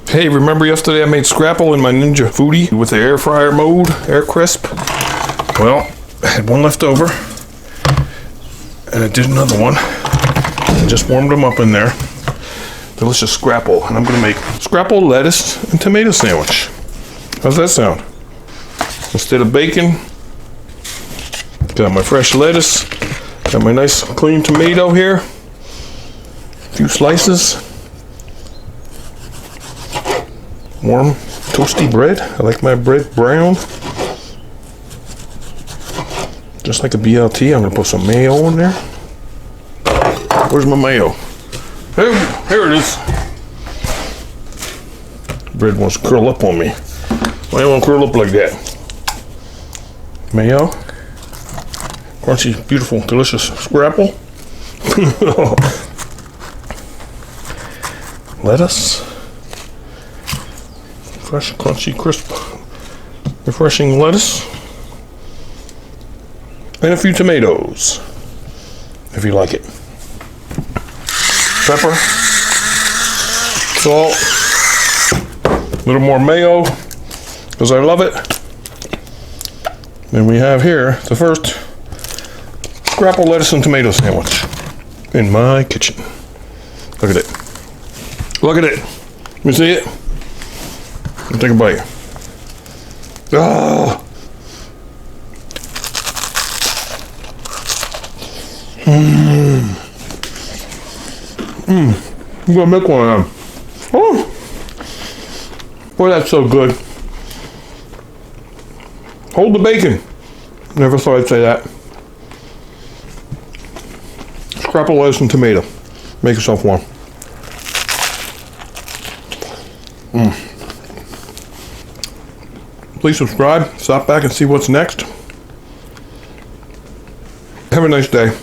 Hey, remember yesterday I made Scrapple in my Ninja Foodie with the air fryer mode, air crisp? Well, I had one left over, and I did another one. I just warmed them up in there. Delicious Scrapple, and I'm gonna make Scrapple lettuce and tomato sandwich. How's that sound? Instead of bacon, got my fresh lettuce, got my nice clean tomato here, a few slices, warm toasty bread. I like my bread brown, just like a BLT. I'm gonna put some mayo in there. Where's my mayo? Here it is. Bread wants to curl up on me. Why don't curl up like that? Mayo. Crunchy, beautiful, delicious Scrapple. Lettuce. Fresh, crunchy, crisp, refreshing lettuce. And a few tomatoes, if you like it. Pepper. Salt. A little more mayo, because I love it. Then we have here the first Scrapple lettuce and tomato sandwich in my kitchen. Look at it. Look at it. You see it? Take a bite. Ah. I'm gonna make one of them. Oh. Boy, that's so good. Hold the bacon. Never thought I'd say that. Scrapple lettuce and tomato. Make yourself one. Please subscribe. Stop back and see what's next. Have a nice day.